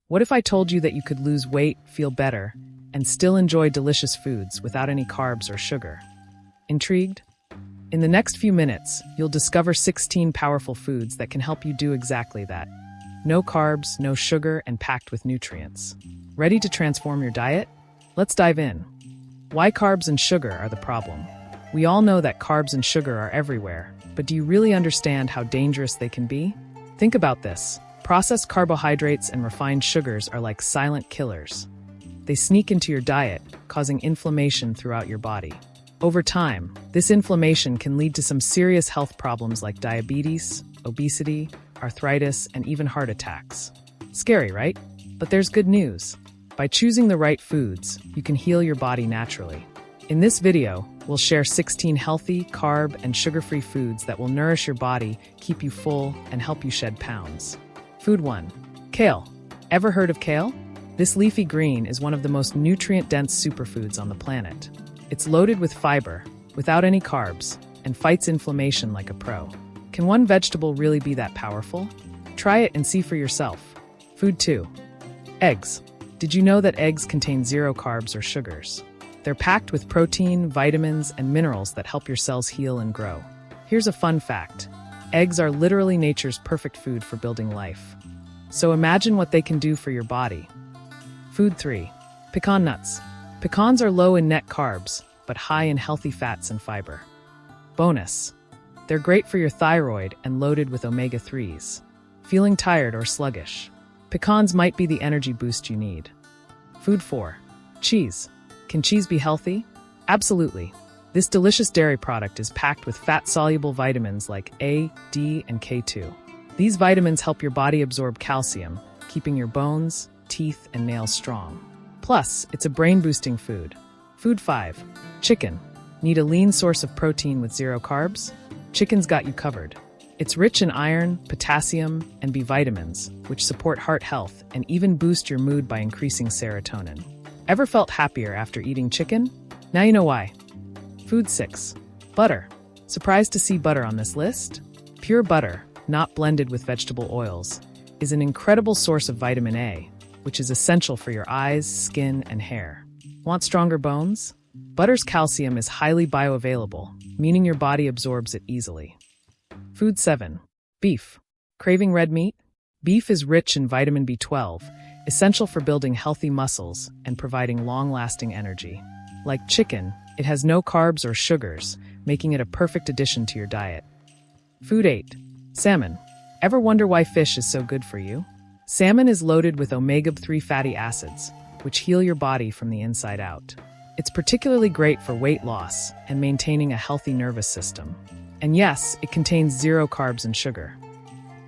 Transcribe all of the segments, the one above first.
What if I told you that you could lose weight, feel better, and still enjoy delicious foods without any carbs or sugar? Intrigued? In the next few minutes, you'll discover 16 powerful foods that can help you do exactly that. No carbs, no sugar, and packed with nutrients. Ready to transform your diet? Let's dive in. Why carbs and sugar are the problem? We all know that carbs and sugar are everywhere, but do you really understand how dangerous they can be? Think about this. Processed carbohydrates and refined sugars are like silent killers. They sneak into your diet, causing inflammation throughout your body. Over time, this inflammation can lead to some serious health problems like diabetes, obesity, arthritis, and even heart attacks. Scary, right? But there's good news. By choosing the right foods, you can heal your body naturally. In this video, we'll share 16 healthy, carb, and sugar-free foods that will nourish your body, keep you full, and help you shed pounds. Food 1. Kale. Ever heard of kale? This leafy green is one of the most nutrient-dense superfoods on the planet. It's loaded with fiber, without any carbs, and fights inflammation like a pro. Can one vegetable really be that powerful? Try it and see for yourself. Food 2. Eggs. Did you know that eggs contain 0 carbs or sugars? They're packed with protein, vitamins, and minerals that help your cells heal and grow. Here's a fun fact. Eggs are literally nature's perfect food for building life. So imagine what they can do for your body. Food 3. Pecan nuts. Pecans are low in net carbs, but high in healthy fats and fiber. Bonus. They're great for your thyroid and loaded with omega-3s. Feeling tired or sluggish? Pecans might be the energy boost you need. Food 4. Cheese. Can cheese be healthy? Absolutely. This delicious dairy product is packed with fat-soluble vitamins like A, D, and K2. These vitamins help your body absorb calcium, keeping your bones, teeth, and nails strong. Plus, it's a brain-boosting food. Food 5. Chicken. Need a lean source of protein with 0 carbs? Chicken's got you covered. It's rich in iron, potassium, and B vitamins, which support heart health and even boost your mood by increasing serotonin. Ever felt happier after eating chicken? Now you know why. Food 6. Butter. Surprised to see butter on this list? Pure butter, not blended with vegetable oils, is an incredible source of vitamin A, which is essential for your eyes, skin, and hair. Want stronger bones? Butter's calcium is highly bioavailable, meaning your body absorbs it easily. Food 7. Beef. Craving red meat? Beef is rich in vitamin B12, essential for building healthy muscles and providing long-lasting energy. Like chicken, it has no carbs or sugars, making it a perfect addition to your diet. Food 8. Salmon. Ever wonder why fish is so good for you? Salmon is loaded with omega-3 fatty acids, which heal your body from the inside out. It's particularly great for weight loss and maintaining a healthy nervous system. And yes, it contains 0 carbs and sugar.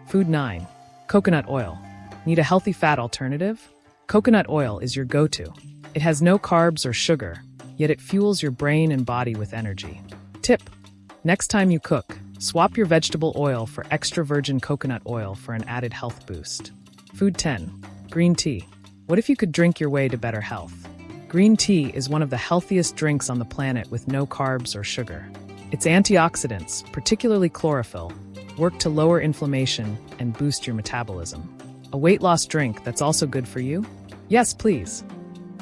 Food 9. Coconut oil. Need a healthy fat alternative? Coconut oil is your go-to. It has no carbs or sugar, yet it fuels your brain and body with energy. Tip: next time you cook, swap your vegetable oil for extra virgin coconut oil for an added health boost. Food 10. Green tea. What if you could drink your way to better health? Green tea is one of the healthiest drinks on the planet with no carbs or sugar. Its antioxidants, particularly chlorophyll, work to lower inflammation and boost your metabolism. A weight loss drink that's also good for you? Yes, please.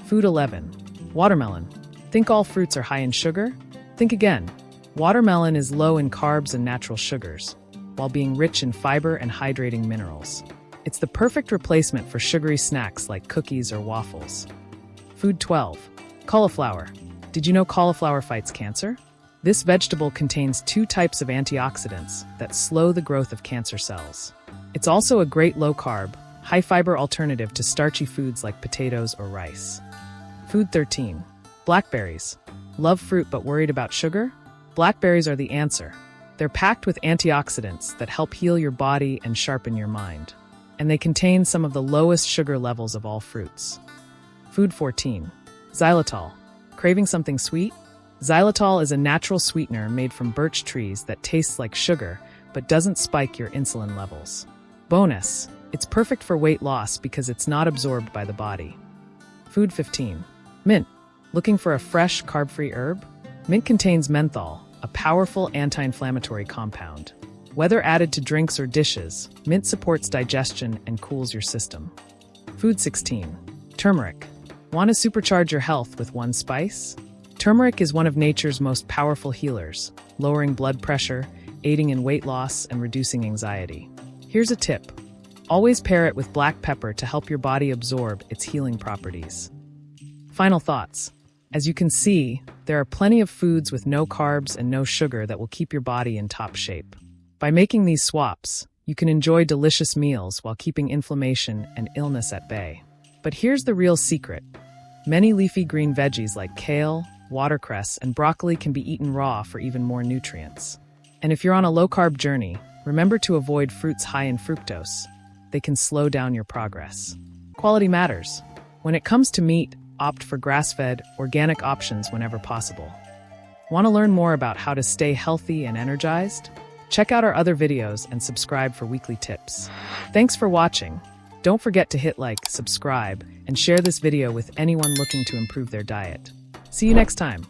Food 11. Watermelon. Think all fruits are high in sugar? Think again. Watermelon is low in carbs and natural sugars, while being rich in fiber and hydrating minerals. It's the perfect replacement for sugary snacks like cookies or waffles. Food 12. Cauliflower. Did you know cauliflower fights cancer? This vegetable contains 2 types of antioxidants that slow the growth of cancer cells. It's also a great low-carb, high-fiber alternative to starchy foods like potatoes or rice. Food 13. Blackberries. Love fruit but worried about sugar? Blackberries are the answer. They're packed with antioxidants that help heal your body and sharpen your mind. And they contain some of the lowest sugar levels of all fruits. Food 14. Xylitol. Craving something sweet? Xylitol is a natural sweetener made from birch trees that tastes like sugar but doesn't spike your insulin levels. Bonus, it's perfect for weight loss because it's not absorbed by the body. Food 15. Mint. Looking for a fresh, carb-free herb? Mint contains menthol, a powerful anti-inflammatory compound. Whether added to drinks or dishes, mint supports digestion and cools your system. Food 16. Turmeric. Want to supercharge your health with one spice? Turmeric is one of nature's most powerful healers, lowering blood pressure, aiding in weight loss, and reducing anxiety. Here's a tip. Always pair it with black pepper to help your body absorb its healing properties. Final thoughts. As you can see, there are plenty of foods with no carbs and no sugar that will keep your body in top shape. By making these swaps, you can enjoy delicious meals while keeping inflammation and illness at bay. But here's the real secret. Many leafy green veggies like kale, watercress, and broccoli can be eaten raw for even more nutrients. And if you're on a low-carb journey, remember to avoid fruits high in fructose. They can slow down your progress. Quality matters. When it comes to meat, opt for grass-fed, organic options whenever possible. Want to learn more about how to stay healthy and energized? Check out our other videos and subscribe for weekly tips. Thanks for watching. Don't forget to hit like, subscribe, and share this video with anyone looking to improve their diet. See you next time.